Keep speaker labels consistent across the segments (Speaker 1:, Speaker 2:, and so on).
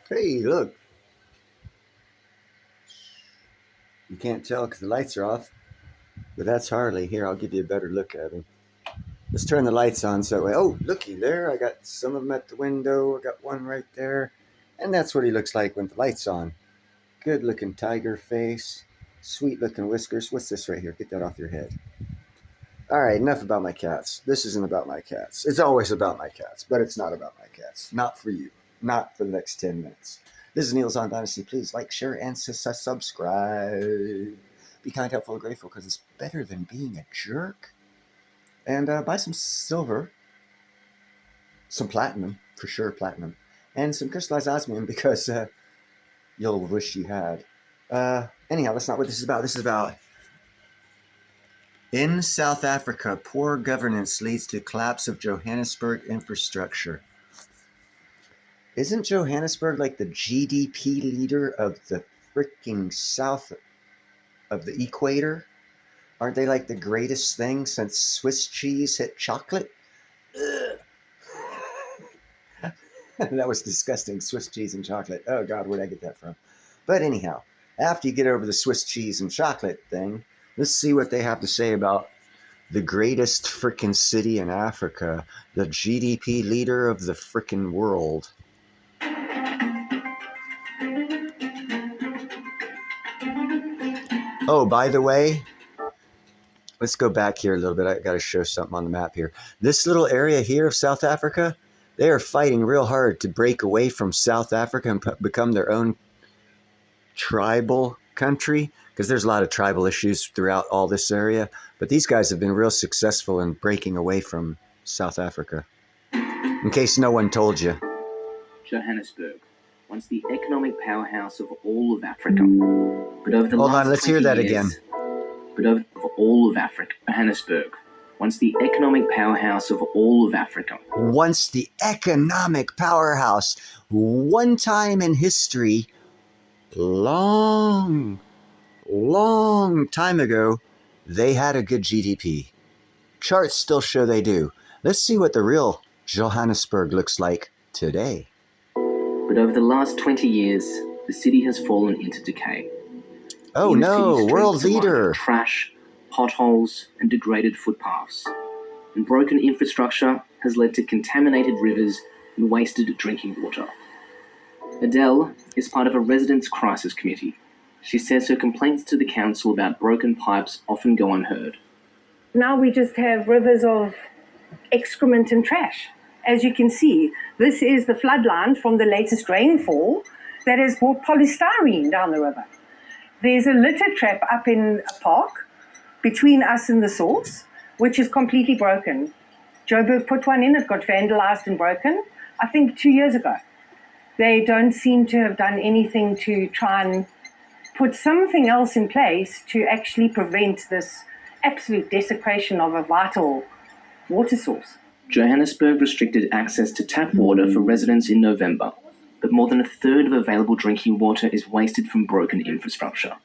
Speaker 1: Hey, look. You can't tell because the lights are off, but that's Harley. Here, I'll give you a better look at him. Let's turn the lights on so that way. Oh, looky there. I got some of them at the window. I got one right there. And that's what he looks like when the light's on. Good looking tiger face. Sweet looking whiskers. What's this right here? Get that off your head. All right, enough about my cats. This isn't about my cats. It's always about my cats, but it's not about my cats. Not for you. Not for the next 10 minutes. This is Neil's on Dynasty. Please like, share, and subscribe. Be kind, helpful, and grateful because it's better than being a jerk. And buy some silver, some platinum, for sure, platinum, and some crystallized osmium because you'll wish you had. Anyhow, that's not what this is about. This is about in South Africa, poor governance leads to collapse of Johannesburg infrastructure. Isn't Johannesburg like the GDP leader of the freaking south of the equator? Aren't they like the greatest thing since Swiss cheese hit chocolate? That was disgusting, Swiss cheese and chocolate. Oh God, where'd I get that from? But anyhow, after you get over the Swiss cheese and chocolate thing, let's see what they have to say about the greatest frickin' city in Africa, the GDP leader of the frickin' world. Oh, by the way, let's go back here a little bit. I got to show something on the map here. This little area here of South Africa, they are fighting real hard to break away from South Africa and become their own tribal country because there's a lot of tribal issues throughout all this area. But these guys have been real successful in breaking away from South Africa. In case no one told you.
Speaker 2: Johannesburg, once the economic powerhouse of all of Africa. But over the
Speaker 1: Hold
Speaker 2: last
Speaker 1: on, let's hear that again.
Speaker 2: But over all of Africa, Johannesburg, once the economic powerhouse of all of Africa.
Speaker 1: Once the economic powerhouse, one time in history, long time ago, they had a good GDP. Charts still show they do. Let's see what the real Johannesburg looks like today.
Speaker 2: But over the last 20 years, the city has fallen into decay.
Speaker 1: Oh no, world leader!
Speaker 2: Trash, potholes, and degraded footpaths. And broken infrastructure has led to contaminated rivers and wasted drinking water. Adele is part of a residents' crisis committee. She says her complaints to the council about broken pipes often go unheard.
Speaker 3: Now we just have rivers of excrement and trash. As you can see, this is the floodline from the latest rainfall that has brought polystyrene down the river. There's a litter trap up in a park between us and the source, which is completely broken. Joburg put one in, it got vandalized and broken, I think 2 years ago. They don't seem to have done anything to try and put something else in place to actually prevent this absolute desecration of a vital water source.
Speaker 2: Johannesburg restricted access to tap water for residents in November, but more than a third of available drinking water is wasted from broken infrastructure.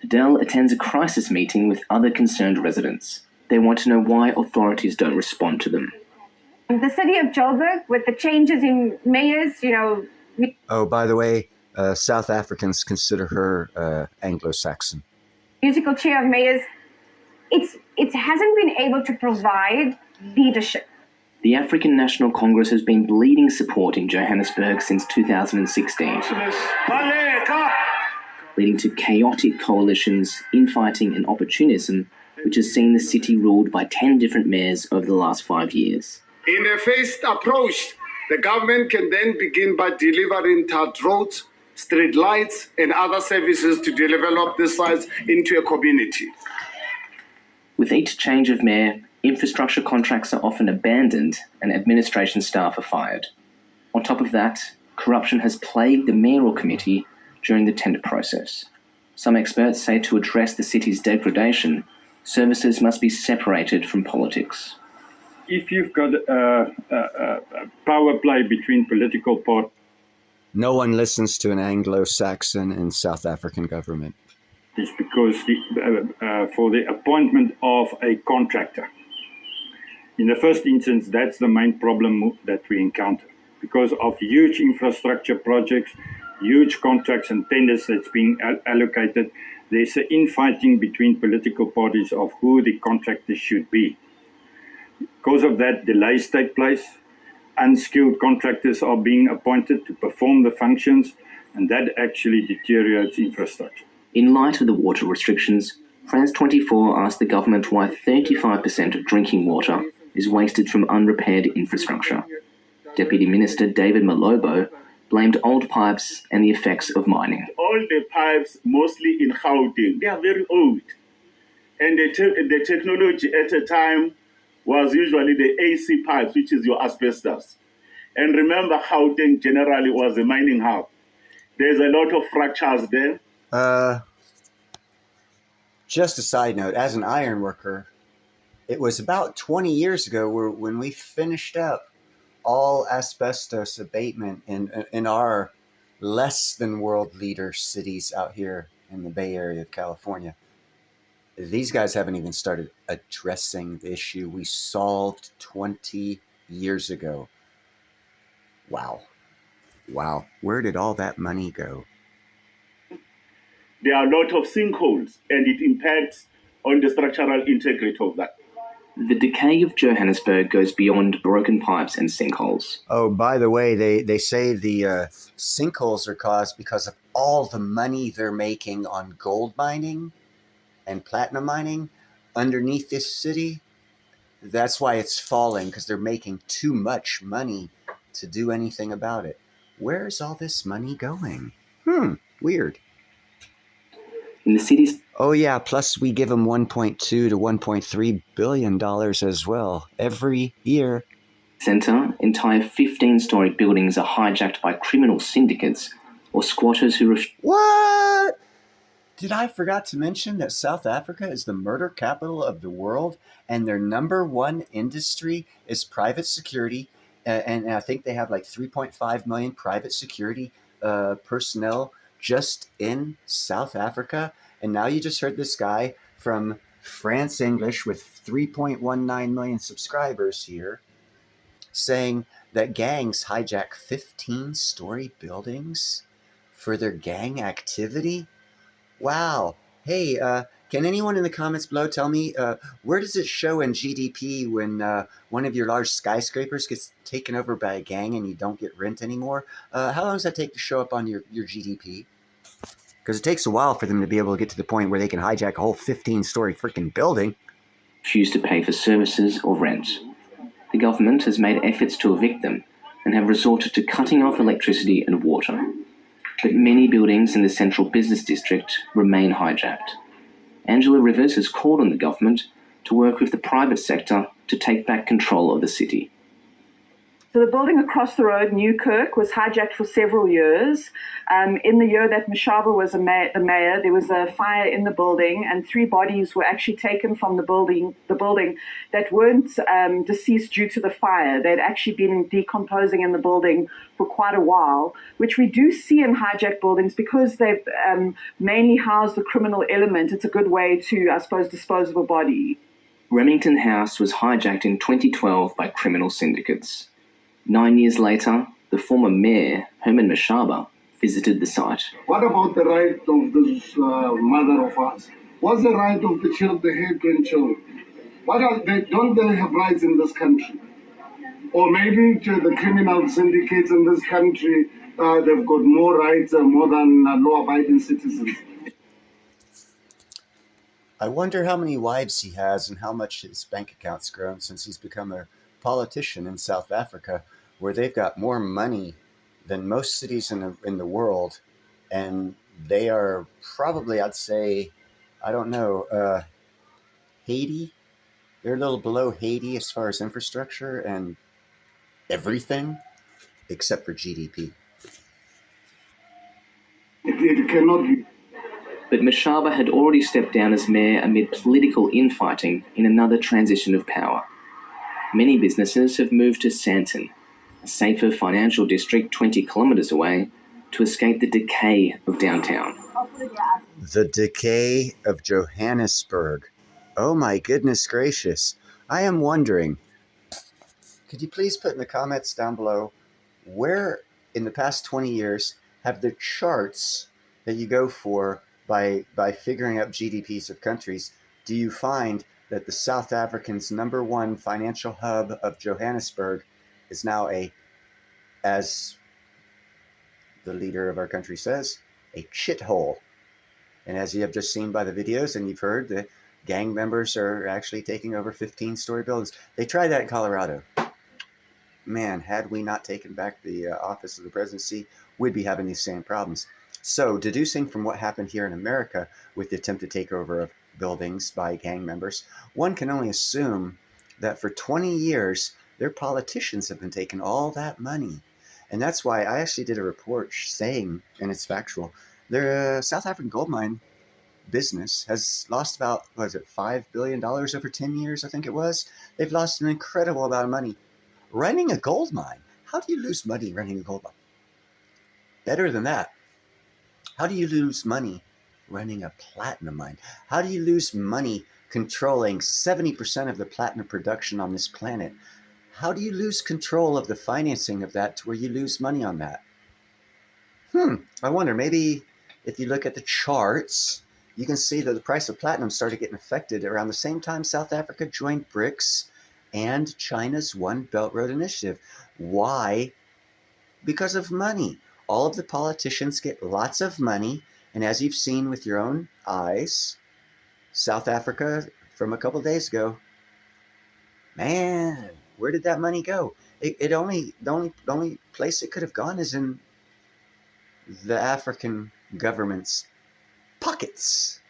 Speaker 2: Adele attends a crisis meeting with other concerned residents. They want to know why authorities don't respond to them.
Speaker 4: The city of Joburg, with the changes in mayors,
Speaker 1: Oh, by the way, South Africans consider her Anglo-Saxon.
Speaker 4: musical chair of mayors, it hasn't been able to provide leadership.
Speaker 2: The African National Congress has been bleeding support in Johannesburg since 2016, leading to chaotic coalitions, infighting and opportunism, which has seen the city ruled by 10 different mayors over the last 5 years.
Speaker 5: In a phased approach, the government can then begin by delivering tarred roads, street lights, and other services to develop the sites into a community.
Speaker 2: With each change of mayor, infrastructure contracts are often abandoned and administration staff are fired. On top of that, corruption has plagued the mayoral committee during the tender process. Some experts say to address the city's degradation, services must be separated from politics.
Speaker 6: If you've got a power play between political parties,
Speaker 1: no one listens to an Anglo-Saxon in South African government.
Speaker 6: It's because for the appointment of a contractor. In the first instance, that's the main problem that we encounter. because of huge infrastructure projects, huge contracts and tenders that's being allocated. There's an infighting between political parties of who the contractors should be. Because of that, delays take place. Unskilled contractors are being appointed to perform the functions, and that actually deteriorates infrastructure.
Speaker 2: In light of the water restrictions, France 24 asked the government why 35% of drinking water is wasted from unrepaired infrastructure. Deputy Minister David Malobo blamed old pipes and the effects of mining.
Speaker 7: All the pipes, mostly in Gauteng, they are very old. And the technology at the time was usually the AC pipes, which is your asbestos. And remember, Gauteng generally was a mining hub. There's a lot of fractures there.
Speaker 1: Just a side note, as an iron worker, it was about 20 years ago when we finished up all asbestos abatement in our less than world leader cities out here in the Bay Area of California. These guys haven't even started addressing the issue we solved 20 years ago. Wow. Where did all that money go?
Speaker 7: There are a lot of sinkholes, and it impacts on the structural integrity of that.
Speaker 2: The decay of Johannesburg goes beyond broken pipes and sinkholes.
Speaker 1: Oh, by the way, they say the sinkholes are caused because of all the money they're making on gold mining and platinum mining underneath this city. That's why it's falling, because they're making too much money to do anything about it. Where's all this money going? Weird.
Speaker 2: In the city's
Speaker 1: Oh yeah, plus we give them $1.2 to $1.3 billion as well every year.
Speaker 2: centre, entire 15-storey buildings are hijacked by criminal syndicates or squatters who
Speaker 1: What? Did I forgot to mention that South Africa is the murder capital of the world, and their number one industry is private security, and I think they have like 3.5 million private security personnel just in South Africa. And now you just heard this guy from France English with 3.19 million subscribers here saying that gangs hijack 15-story buildings for their gang activity. Wow. Hey, can anyone in the comments below tell me where does it show in GDP when one of your large skyscrapers gets taken over by a gang and you don't get rent anymore? How long does that take to show up on your GDP? Because it takes a while for them to be able to get to the point where they can hijack a whole 15-story freaking building.
Speaker 2: refuse to pay for services or rent. The government has made efforts to evict them and have resorted to cutting off electricity and water. But many buildings in the central business district remain hijacked. Angela Rivers has called on the government to work with the private sector to take back control of the city.
Speaker 8: So the building across the road, Newkirk, was hijacked for several years. In the year that Mashaba was the mayor, there was a fire in the building, and 3 bodies were actually taken from the building that weren't deceased due to the fire. They'd actually been decomposing in the building for quite a while, which we do see in hijacked buildings because they've mainly housed the criminal element. It's a good way to, I suppose, dispose of a body.
Speaker 2: Remington House was hijacked in 2012 by criminal syndicates. 9 years later, the former mayor, Herman Mashaba, visited the site.
Speaker 5: What about the right of this mother of us? What's the right of the children, the grandchildren? Don't they have rights in this country? Or maybe to the criminal syndicates in this country, they've got more rights more than law-abiding citizens.
Speaker 1: I wonder how many wives he has and how much his bank account's grown since he's become a politician in South Africa, where they've got more money than most cities in the world, and they are probably, I'd say, I don't know, Haiti. They're a little below Haiti as far as infrastructure and everything except for GDP.
Speaker 5: It cannot be.
Speaker 2: But Mashaba had already stepped down as mayor amid political infighting in another transition of power. Many businesses have moved to Sandton, a safer financial district 20 kilometres away, to escape the decay of downtown.
Speaker 1: The decay of Johannesburg. Oh my goodness gracious. I am wondering, could you please put in the comments down below where in the past 20 years have the charts that you go for by figuring out GDPs of countries, do you find that the South African's number one financial hub of Johannesburg is now as the leader of our country says, a shithole? And as you have just seen by the videos and you've heard, the gang members are actually taking over 15-story buildings. They tried that in Colorado. Man, had we not taken back the office of the presidency, we'd be having these same problems. So, deducing from what happened here in America with the attempted takeover of buildings by gang members, one can only assume that for 20 years, their politicians have been taking all that money. And that's why I actually did a report saying, and it's factual, the South African gold mine business has lost about, what is it, $5 billion over 10 years, I think it was. They've lost an incredible amount of money. Running a gold mine. How do you lose money running a gold mine? Better than that. How do you lose money running a platinum mine? How do you lose money controlling 70% of the platinum production on this planet? How do you lose control of the financing of that to where you lose money on that? I wonder, maybe if you look at the charts, you can see that the price of platinum started getting affected around the same time South Africa joined BRICS and China's One Belt Road Initiative. Why? Because of money. All of the politicians get lots of money, and as you've seen with your own eyes, South Africa from a couple days ago, man, where did that money go? The only place it could have gone is in the African government's pockets,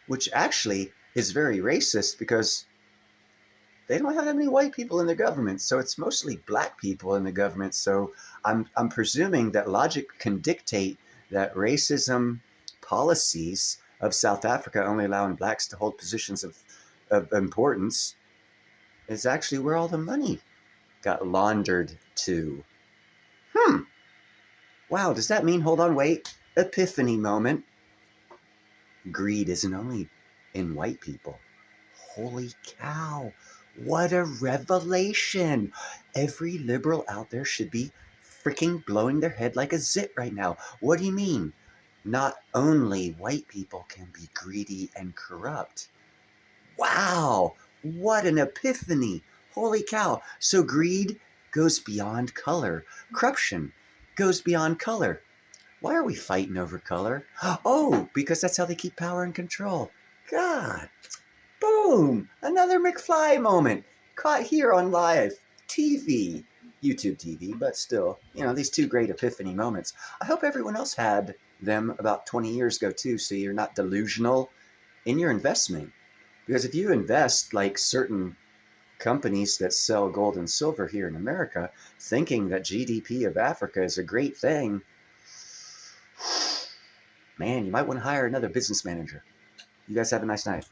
Speaker 1: which actually is very racist because they don't have that many white people in the government, so it's mostly black people in the government. So I'm presuming that logic can dictate that racism policies of South Africa only allowing blacks to hold positions of importance is actually where all the money got laundered to. Wow, does that mean, hold on, wait, epiphany moment. Greed isn't only in white people. Holy cow, what a revelation. Every liberal out there should be freaking blowing their head like a zit right now. What do you mean? Not only white people can be greedy and corrupt. Wow, what an epiphany. Holy cow. So greed goes beyond color. Corruption goes beyond color. Why are we fighting over color? Oh, because that's how they keep power and control. God. Boom! Another McFly moment. Caught here on live TV. YouTube TV, but still, these two great epiphany moments. I hope everyone else had them about 20 years ago too, so you're not delusional in your investment. Because if you invest like certain companies that sell gold and silver here in America, thinking that GDP of Africa is a great thing, man, you might want to hire another business manager. You guys have a nice night.